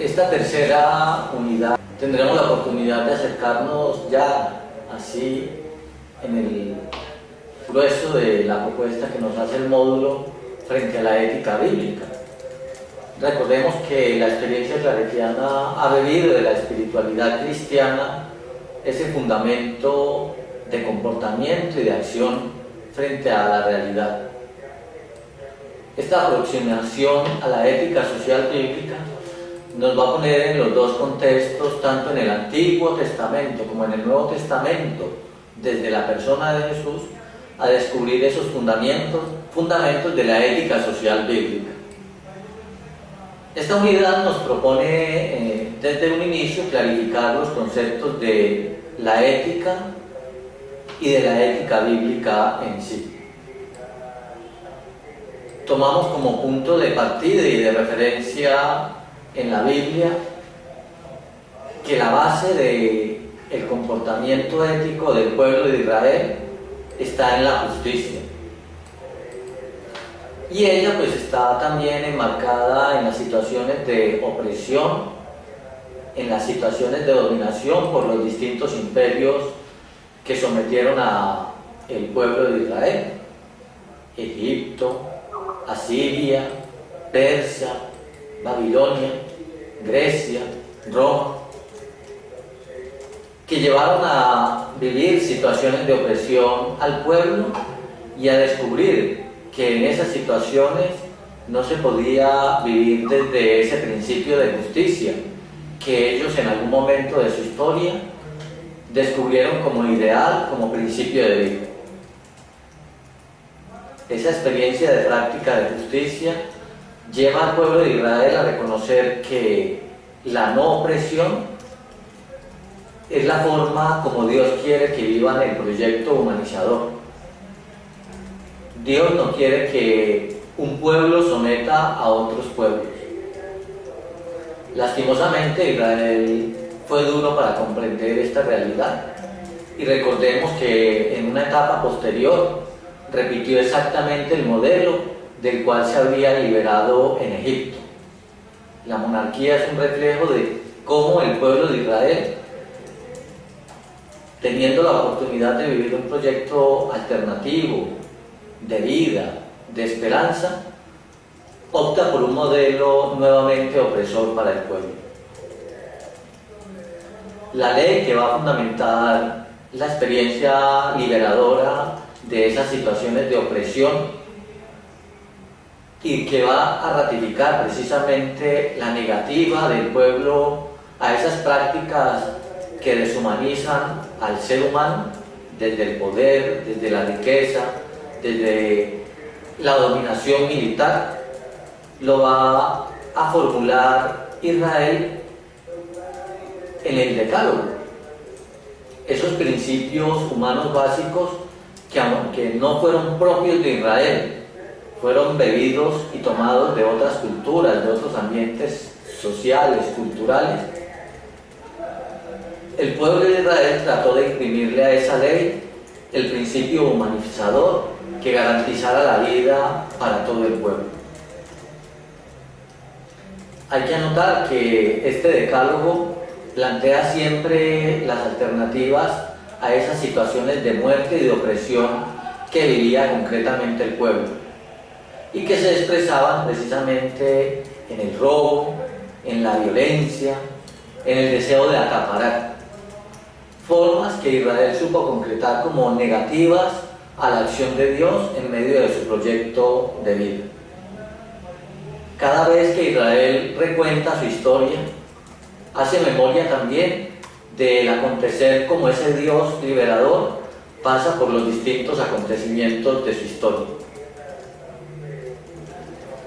esta tercera unidad tendremos la oportunidad de acercarnos ya así en el grueso de la propuesta que nos hace el módulo frente a la ética bíblica. Recordemos que la experiencia claretiana ha bebido de la espiritualidad cristiana ese fundamento de comportamiento y de acción frente a la realidad. Esta aproximación a la ética social bíblica nos va a poner en los dos contextos, tanto en el Antiguo Testamento como en el Nuevo Testamento, desde la persona de Jesús, a descubrir esos fundamentos de la ética social bíblica. Esta unidad nos propone desde un inicio clarificar los conceptos de la ética y de la ética bíblica en sí. Tomamos como punto de partida y de referencia en la Biblia que la base del comportamiento ético del pueblo de Israel está en la justicia. Y ella pues está también enmarcada en las situaciones de opresión, en las situaciones de dominación por los distintos imperios que sometieron al pueblo de Israel: Egipto, Asiria, Persia, Babilonia, Grecia, Roma, que llevaron a vivir situaciones de opresión al pueblo y a descubrir que en esas situaciones no se podía vivir desde ese principio de justicia que ellos en algún momento de su historia descubrieron como ideal, como principio de vida. Esa experiencia de práctica de justicia lleva al pueblo de Israel a reconocer que la no opresión es la forma como Dios quiere que vivan el proyecto humanizador. Dios no quiere que un pueblo someta a otros pueblos. Lastimosamente, Israel fue duro para comprender esta realidad, y recordemos que en una etapa posterior repitió exactamente el modelo del cual se había liberado en Egipto. La monarquía es un reflejo de cómo el pueblo de Israel, teniendo la oportunidad de vivir un proyecto alternativo, de vida, de esperanza, opta por un modelo nuevamente opresor para el pueblo. La ley que va a fundamentar la experiencia liberadora de esas situaciones de opresión y que va a ratificar precisamente la negativa del pueblo a esas prácticas que deshumanizan al ser humano desde el poder, desde la riqueza, desde la dominación militar, lo va a formular Israel en el Decálogo. Esos principios humanos básicos que aunque no fueron propios de Israel, fueron bebidos y tomados de otras culturas, de otros ambientes sociales, culturales, el pueblo de Israel trató de imprimirle a esa ley el principio humanizador que garantizara la vida para todo el pueblo. Hay que anotar que este decálogo plantea siempre las alternativas a esas situaciones de muerte y de opresión que vivía concretamente el pueblo, y que se expresaban precisamente en el robo, en la violencia, en el deseo de acaparar. Formas que Israel supo concretar como negativas a la acción de Dios en medio de su proyecto de vida. Cada vez que Israel recuenta su historia, hace memoria también del acontecer como ese Dios liberador pasa por los distintos acontecimientos de su historia.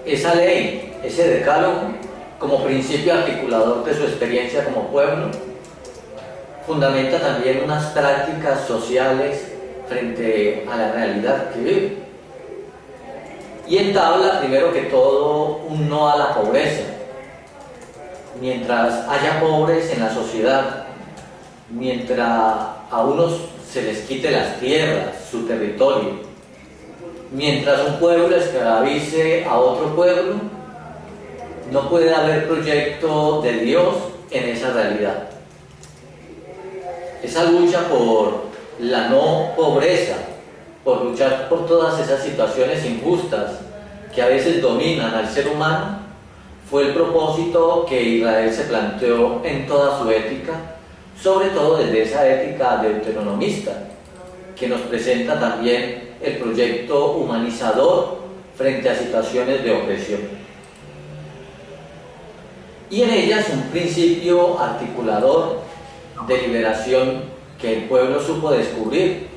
Esa ley, ese decálogo, como principio articulador de su experiencia como pueblo, fundamenta también unas prácticas sociales frente a la realidad que vive. Y entabla, primero que todo, un no a la pobreza. Mientras haya pobres en la sociedad, mientras a unos se les quite las tierras, su territorio, mientras un pueblo esclavice a otro pueblo, no puede haber proyecto de Dios en esa realidad. Esa lucha por la no pobreza, por luchar por todas esas situaciones injustas que a veces dominan al ser humano, fue el propósito que Israel se planteó en toda su ética, sobre todo desde esa ética deuteronomista, que nos presenta también el proyecto humanizador frente a situaciones de opresión. Y en ellas un principio articulador de liberación que el pueblo supo descubrir,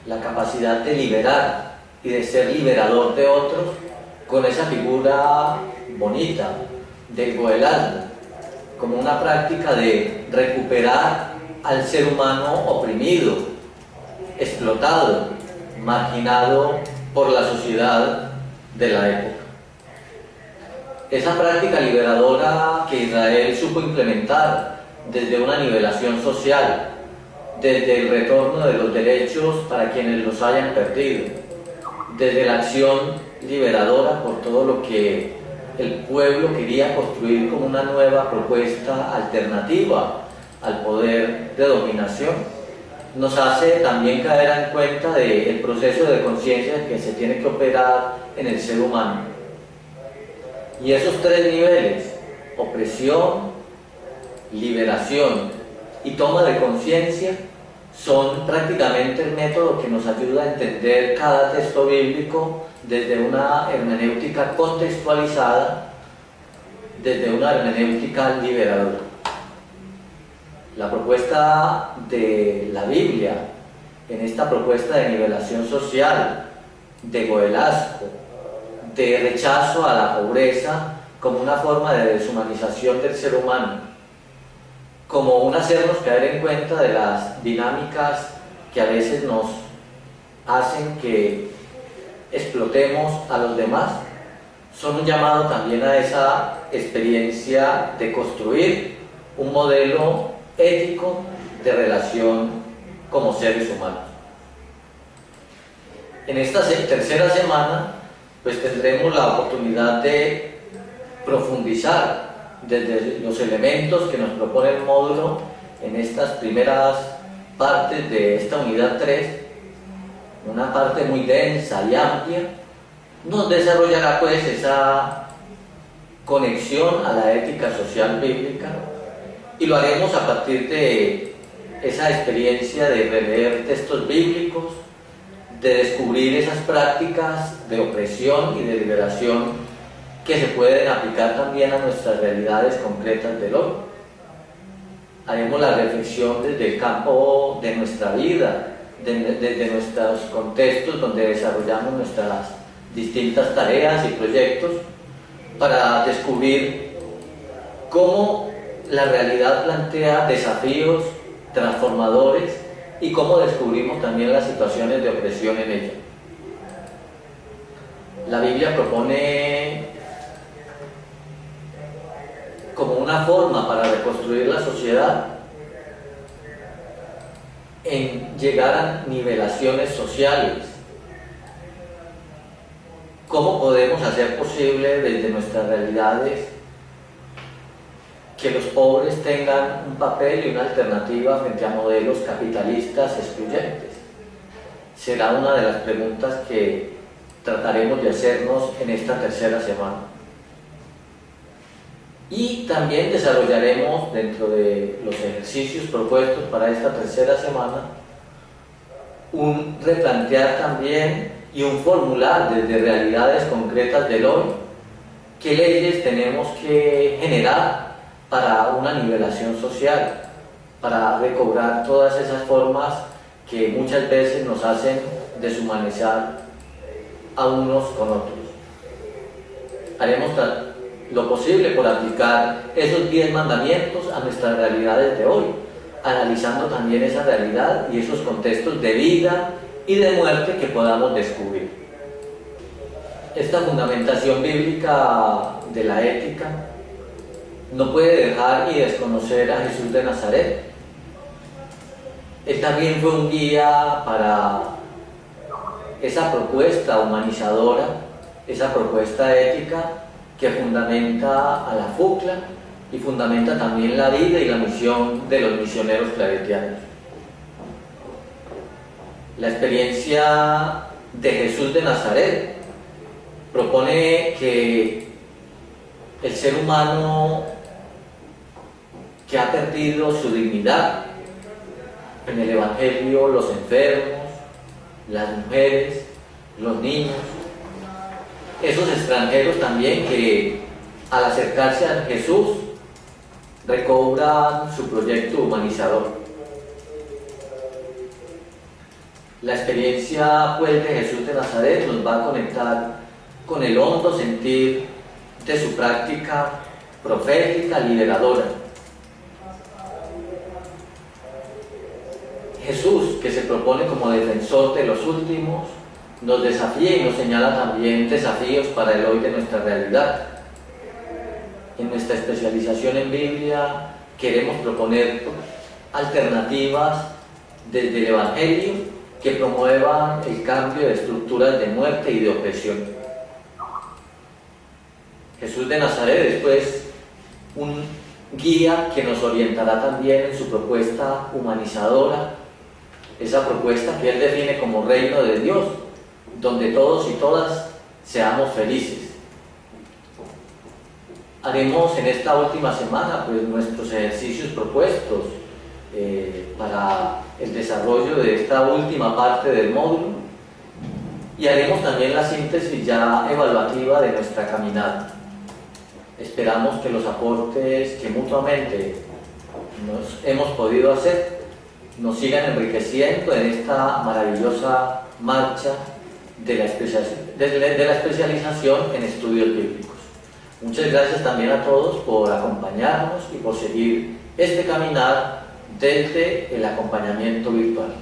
la capacidad de liberar y de ser liberador de otros, con esa figura bonita del goelasmo, como una práctica de recuperar al ser humano oprimido, explotado, marginado por la sociedad de la época. Esa práctica liberadora que Israel supo implementar desde una nivelación social, desde el retorno de los derechos para quienes los hayan perdido, desde la acción liberadora por todo lo que el pueblo quería construir como una nueva propuesta alternativa al poder de dominación, nos hace también caer en cuenta del proceso de conciencia que se tiene que operar en el ser humano. Y esos tres niveles, opresión, liberación y toma de conciencia, son prácticamente el método que nos ayuda a entender cada texto bíblico desde una hermenéutica contextualizada, desde una hermenéutica liberadora. La propuesta de la Biblia, en esta propuesta de nivelación social, de goelasco, de rechazo a la pobreza como una forma de deshumanización del ser humano, como un hacernos caer en cuenta de las dinámicas que a veces nos hacen que explotemos a los demás, son un llamado también a esa experiencia de construir un modelo ético de relación como seres humanos. En esta tercera semana pues tendremos la oportunidad de profundizar desde los elementos que nos propone el módulo en estas primeras partes de esta unidad 3, una parte muy densa y amplia, nos desarrollará pues esa conexión a la ética social bíblica, y lo haremos a partir de esa experiencia de releer textos bíblicos, de descubrir esas prácticas de opresión y de liberación que se pueden aplicar también a nuestras realidades concretas del hoy. Haremos la reflexión desde el campo de nuestra vida, desde nuestros contextos donde desarrollamos nuestras distintas tareas y proyectos, para descubrir cómo la realidad plantea desafíos transformadores y cómo descubrimos también las situaciones de opresión en ella. La Biblia propone como una forma para reconstruir la sociedad en llegar a nivelaciones sociales. ¿Cómo podemos hacer posible desde nuestras realidades que los pobres tengan un papel y una alternativa frente a modelos capitalistas excluyentes? Será una de las preguntas que trataremos de hacernos en esta tercera semana. Y también desarrollaremos dentro de los ejercicios propuestos para esta tercera semana un replantear también y un formular desde realidades concretas del hoy qué leyes tenemos que generar para una nivelación social, para recobrar todas esas formas que muchas veces nos hacen deshumanizar a unos con otros. Haremos lo posible por aplicar esos 10 mandamientos a nuestras realidades de hoy, analizando también esa realidad y esos contextos de vida y de muerte que podamos descubrir. Esta fundamentación bíblica de la ética no puede dejar y desconocer a Jesús de Nazaret. Él también fue un guía para esa propuesta humanizadora, esa propuesta ética que fundamenta a la FUCLA y fundamenta también la vida y la misión de los misioneros claretianos. La experiencia de Jesús de Nazaret propone que el ser humano que ha perdido su dignidad, en el Evangelio los enfermos, las mujeres, los niños, esos extranjeros también que al acercarse a Jesús recobran su proyecto humanizador. La experiencia pues, de Jesús de Nazaret nos va a conectar con el hondo sentir de su práctica profética liberadora. Jesús, que se propone como defensor de los últimos, nos desafía y nos señala también desafíos para el hoy de nuestra realidad. En nuestra especialización en Biblia queremos proponer alternativas desde el Evangelio que promuevan el cambio de estructuras de muerte y de opresión. Jesús de Nazaret es pues un guía que nos orientará también en su propuesta humanizadora, esa propuesta que él define como reino de Dios, donde todos y todas seamos felices. Haremos en esta última semana pues, nuestros ejercicios propuestos para el desarrollo de esta última parte del módulo y haremos también la síntesis ya evaluativa de nuestra caminata. Esperamos que los aportes que mutuamente nos hemos podido hacer nos sigan enriqueciendo en esta maravillosa marcha de la especialización en estudios bíblicos. Muchas gracias también a todos por acompañarnos y por seguir este caminar desde el acompañamiento virtual.